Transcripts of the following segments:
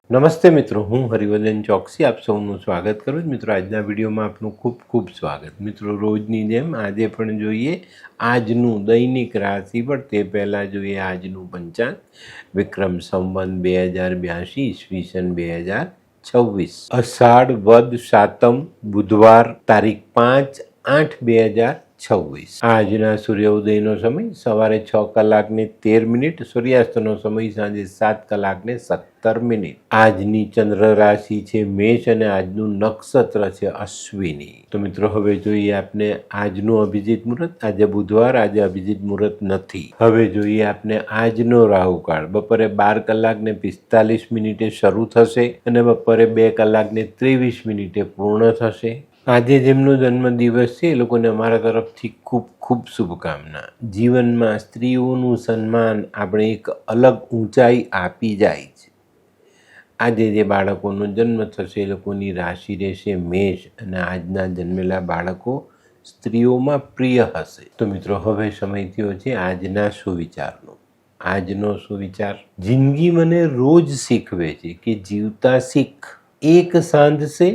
નમસ્તે મિત્રો, હું હરિવર્ધન ચોકસી આપ સૌનું સ્વાગત કરું છું. મિત્રો, આજના વિડીયોમાં આપનું ખૂબ ખૂબ સ્વાગત. મિત્રો, રોજની જેમ આજે પણ જોઈએ આજનું દૈનિક રાશિફળ. તે પહેલાં જોઈએ આજનું પંચાંગ. વિક્રમ સંવત 2082 ઈસવીસન 2026, અષાઢ વદ સાતમ, બુધવાર, તારીખ 5/8/2026. આજના સૂર્યોદયનો સમય સવારે 6:13, સૂર્યાસ્તનો સમય સાંજે 7:17. આજની ચંદ્ર રાશિ છે મેષ અને આજનું નક્ષત્ર છે અશ્વિની. તો મિત્રો, હવે જોઈએ આપને આજનું અભિજીત મુહૂર્ત. આજે બુધવાર, આજે અભિજીત મુહૂર્ત નથી. હવે જોઈએ આપને આજનો રાહુકાળ. બપોરે 12:45 શરૂ થશે અને બપોરે 2:23 પૂર્ણ થશે. આજે જેમનો જન્મદિવસ છે એ લોકોને અમારા તરફથી ખૂબ ખૂબ શુભકામના. જીવનમાં સ્ત્રીઓનું સન્માન આપણે એક અલગ ઊંચાઈ આપી જાય છે. આજે જે બાળકોનો જન્મ થશે એ લોકોની રાશિ રહેશે મેષ અને આજના જન્મેલા બાળકો સ્ત્રીઓમાં પ્રિય હશે. તો મિત્રો, હવે સમય થયો છે આજના સુવિચારનો. આજનો સુવિચાર: જિંદગી મને રોજ શીખવે છે કે જીવતા શીખ. એક સાંધશે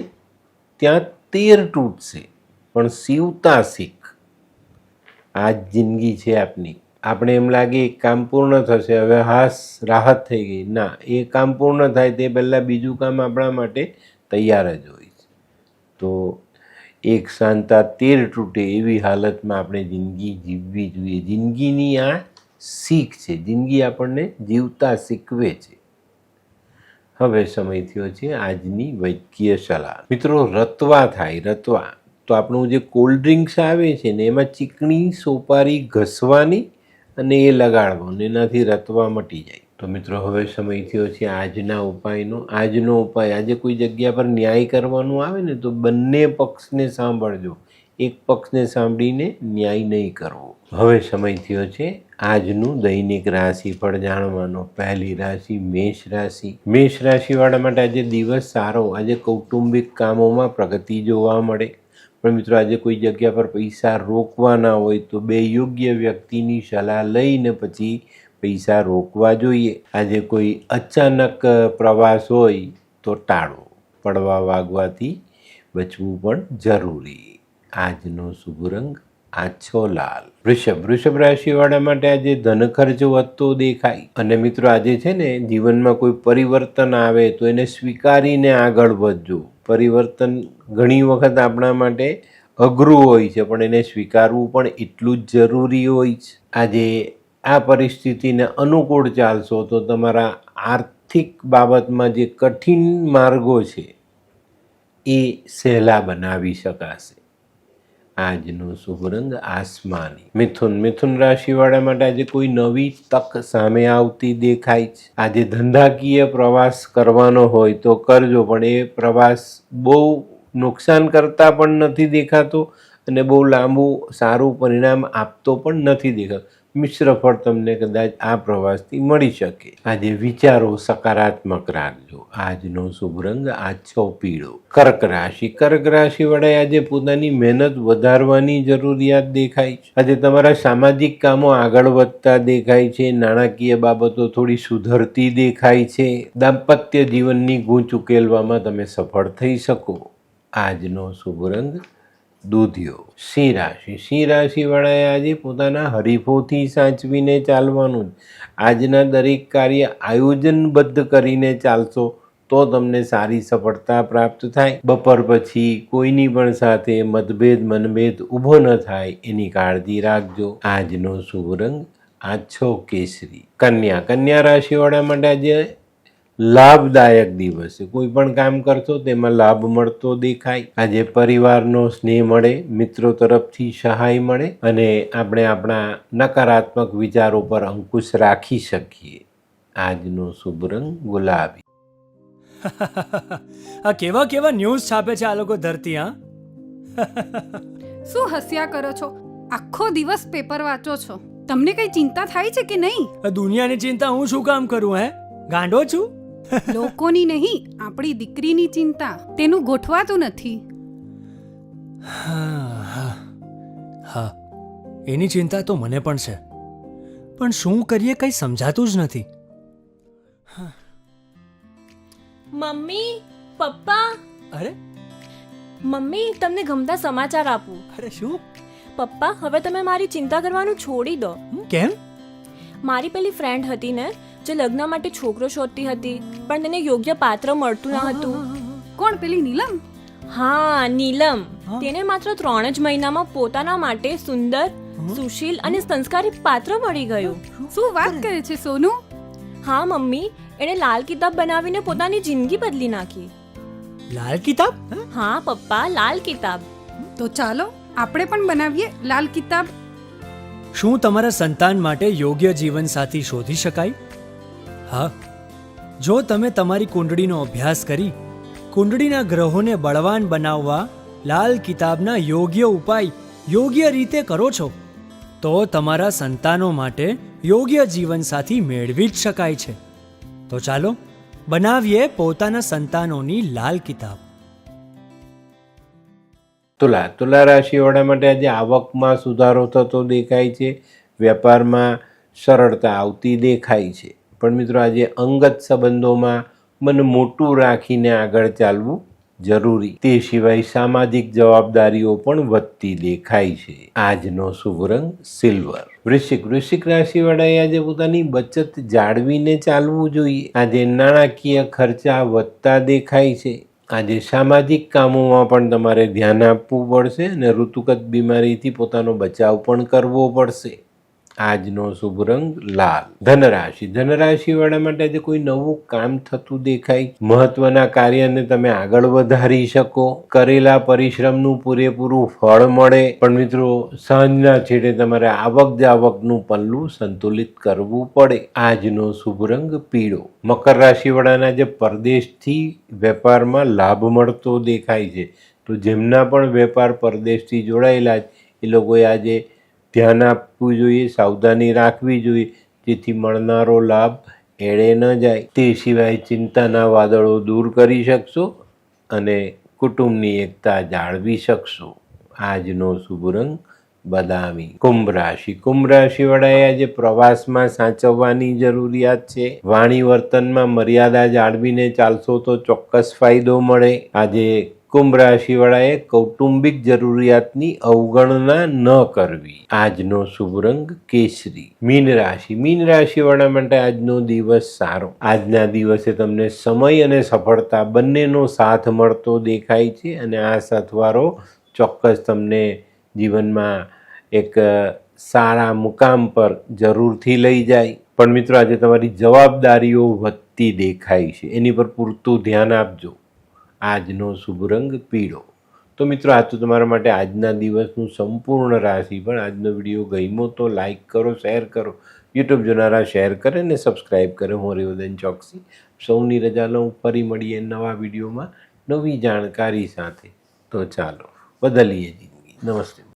ત્યાં 13 તૂટશે, પણ સીવતા શીખ. આ જ જિંદગી છે આપની. આપણે એમ લાગે એક કામ પૂર્ણ થશે, હવે રાહત થઈ ગઈ. ના, એ કામ પૂર્ણ થાય તે પહેલાં બીજું કામ આપણા માટે તૈયાર જ હોય છે. તો એક સાંધતા 13 તૂટે એવી હાલતમાં આપણે જિંદગી જીવવી જોઈએ. જિંદગીની આ શીખ છે. જિંદગી આપણને જીવતા શીખવે છે. હવે સમય થયો છે આજની વૈદ્યકીય સલાહ. મિત્રો, રતવા થાય. રતવા તો આપણું જે કોલ્ડ ડ્રિંક્સ આવે છે ને એમાં ચીકણી સોપારી ઘસવાની અને એ લગાડવાનું, એનાથી રતવા મટી જાય. તો મિત્રો, હવે સમય થયો છે આજના ઉપાયનો. આજનો ઉપાય: આજે કોઈ જગ્યા પર ન્યાય કરવાનું આવે ને તો બંને પક્ષને સાંભળજો. એક પક્ષને સાંભળીને ન્યાય નહીં કરવો. હવે સમય થયો છે આજનું દૈનિક રાશિફળ જાણવાનો. પહેલી રાશિ મેષ રાશિ. મેષ રાશિવાળા માટે આજે દિવસ સારો. આજે કૌટુંબિક કામોમાં પ્રગતિ જોવા મળે. પણ મિત્રો, આજે કોઈ જગ્યા પર પૈસા રોકવાના હોય તો બે યોગ્ય વ્યક્તિની સલાહ લઈને પછી પૈસા રોકવા જોઈએ. આજે કોઈ અચાનક પ્રવાસ હોય તો ટાળો. પડવા વાગવાથી બચવું પણ જરૂરી. આજનો શુભ રંગ આછો લાલ. વૃષભ રાશિવાળા માટે આજે ધન ખર્ચ વધતો દેખાય. અને મિત્રો, આજે છે ને જીવનમાં કોઈ પરિવર્તન આવે તો એને સ્વીકારીને આગળ વધજો. પરિવર્તન ઘણી વખત આપણા માટે અઘરું હોય છે, પણ એને સ્વીકારવું પણ એટલું જ જરૂરી હોય છે. આજે આ પરિસ્થિતિને અનુકૂળ ચાલશો તો તમારા આર્થિક બાબતમાં જે કઠિન માર્ગો છે એ સહેલા બનાવી શકાશે. આજનો શુભ રંગ આસમાની. મિથુન રાશિવાળા માટે આજે કોઈ નવી તક સામે આવતી દેખાય છે. આજે ધંધાકીય પ્રવાસ કરવાનો હોય તો કરજો, પણ એ પ્રવાસ બહુ નુકસાન કરતા પણ નથી દેખાતો અને બહુ લાંબુ સારું પરિણામ આપતો પણ નથી દેખાતો. મિશ્ર ફળ તમને કદાચ આ પ્રવાસથી મળી શકે. આજે વિચારો સકારાત્મક રાખજો. આજનો શુભ રંગ આછો પીળો. કર્ક રાશિવાળાએ આજે પોતાની મહેનત વધારવાની જરૂરિયાત દેખાય છે. આજે તમારા સામાજિક કામો આગળ વધતા દેખાય છે. નાણાકીય બાબતો થોડી સુધરતી દેખાય છે. દાંપત્ય જીવનની ગૂંચ ઉકેલવામાં તમે સફળ થઈ શકો. આજનો શુભ રંગ દૂધિયો. સિંહ રાશિવાળાએ આજે પોતાના હરીફોથી સાચવીને ચાલવાનું. આજના દરેક કાર્ય આયોજનબદ્ધ કરીને ચાલશો તો તમને સારી સફળતા પ્રાપ્ત થાય. બપોર પછી કોઈની પણ સાથે મનભેદ ઊભો ન થાય એની કાળજી રાખજો. આજનો શુભ રંગ આછો કેસરી. કન્યા રાશિવાળા માટે આજે લાભદાયક દિવસ છે. કોઈ પણ કામ કરશો તેમાં લાભ મળતો દેખાય. આજે પરિવારનો સ્નેહ મળે, મિત્રો તરફથી સહાય મળે અને આપણે આપણા નકારાત્મક વિચારો પર અંકુશ રાખી શકીએ. આજનો શુભ રંગ ગુલાબી. આ કેવા કેવા ન્યૂઝ છાપે છે આ લોકો ધરતી. શું હસ્યા કરો છો? આખો દિવસ પેપર વાંચો છો. તમને કઈ ચિંતા થાય છે કે નહીં? દુનિયાની ચિંતા હું શું કામ કરું? ગાંડો છું? લોકોની નહીં, આપણી દીકરીની ચિંતા. તેનું ગોઠવાતું નથી. હા, એની ચિંતા તો મને પણ છે, પણ શું કરીએ કંઈ સમજાતું જ નથી. મમ્મી, પપ્પા. અરે મમ્મી, તમને ગમતા સમાચાર આપું. અરે શું? પપ્પા, હવે તમે મારી ચિંતા કરવાનું છોડી દો. કેમ? મારી પેલી ફ્રેન્ડ હતી ને, જે લગ્ન માટે છોકરો શોધતી હતી, પણ તેને યોગ્ય પાત્ર મળતું ન હતું. કોણ પેલી નીલમ? હા, નીલમ. હા? તેને માત્ર 3 જ મહિનામાં પોતાના માટે સુંદર, સુશીલ અને સંસ્કારી પાત્ર મળી ગયું. શું વાત કરે છે સોનુ? હા મમ્મી, એણે લાલ કિતાબ બનાવીને પોતાની જિંદગી બદલી નાખી. લાલ કિતાબ? હા પપ્પા, લાલ કિતાબ. તો ચાલો આપણે પણ બનાવીએ લાલ કિતાબ. શું તમારા સંતાન માટે યોગ્ય જીવનસાથી શોધી શકાય? હા, જો તમે તમારી કુંડળીનો અભ્યાસ કરી કુંડળીના ગ્રહોને બળવાન બનાવવા લાલ કિતાબના યોગ્ય ઉપાય યોગ્ય રીતે કરો છો તો તમારા સંતાનો માટે યોગ્ય જીવનસાથી મેળવી જ શકાય છે. તો ચાલો બનાવીએ પોતાના સંતાનોની લાલ કિતાબ. તુલા રાશિવાળા માટે આજે આવકમાં સુધારો થતો દેખાય છે, વેપારમાં સરળતા આવતી દેખાય છે. પણ મિત્રો આજે અંગત સંબંધોમાં મન મોટું રાખીને આગળ ચાલવું જરૂરી. તે સિવાય સામાજિક જવાબદારીઓ પણ વધતી દેખાય છે. આજનો શુભ રંગ સિલ્વર. વૃશ્ચિક રાશિવાળાએ આજે પોતાની બચત જાળવીને ચાલવું જોઈએ. આજે નાણાકીય ખર્ચા વધતા દેખાય છે. આજે સામાજિક કામોમાં પણ તમારે ધ્યાન આપવું પડશે અને ઋતુગત બીમારીથી પોતાનો બચાવ પણ કરવો પડશે. આજનો શુભ રંગ લાલ. ધનરાશિવાળા માટે આજે કોઈ નવું કામ થતું દેખાય. મહત્વના કાર્યને તમે આગળ વધારી શકો. કરેલા પરિશ્રમનું પૂરેપૂરું ફળ મળે. પણ મિત્રો સાંજના છેડે તમારે આવક જાવકનું પલ્લું સંતુલિત કરવું પડે. આજનો શુભ રંગ પીળો. મકર રાશિવાળાના જે પરદેશથી વેપારમાં લાભ મળતો દેખાય છે, તો જેમના પણ વેપાર પરદેશથી જોડાયેલા એ લોકોએ આજે ધ્યાન આપવું જોઈએ, સાવધાની રાખવી જોઈએ, જેથી મળનારો લાભ એળે ન જાય. તે સિવાય ચિંતાના વાદળો દૂર કરી શકશો અને કુટુંબની એકતા જાળવી શકશો. આજનો શુભ રંગ બદામી. કુંભ રાશિવાળાએ આજે પ્રવાસમાં સાચવવાની જરૂરિયાત છે. વાણી વર્તનમાં મર્યાદા જાળવીને ચાલશો તો ચોક્કસ ફાયદો મળે. આજે કુંભ રાશિવાળાએ કૌટુંબિક જરૂરિયાતની અવગણના ન કરવી. આજનો શુભ રંગ કેસરી. મીન રાશિવાળા માટે આજનો દિવસ સારો. આજના દિવસે તમને સમય અને સફળતા બંનેનો સાથ મળતો દેખાય છે અને આ સાથવારો ચોક્કસ તમને જીવનમાં એક સારા મુકામ પર જરૂરથી લઈ જાય. પણ મિત્રો આજે તમારી જવાબદારીઓ વધતી દેખાય છે, એની પર પૂરતું ધ્યાન આપજો. આજનો શુભ રંગ પીળો. તો મિત્રો આ તો તમારા માટે આજના દિવસનું સંપૂર્ણ રાશિ. પણ આજનો વિડીયો ગમ્યો તો લાઈક કરો, શેર કરો, યુટ્યુબ જોનારા શેર કરે ને સબસ્ક્રાઈબ કરે. હું હરિવર્ધન ચોકસી સૌની રજા લઉં. ફરી મળીએ નવા વિડીયોમાં નવી જાણકારી સાથે. તો ચાલો બદલીએ જિંદગી. નમસ્તે.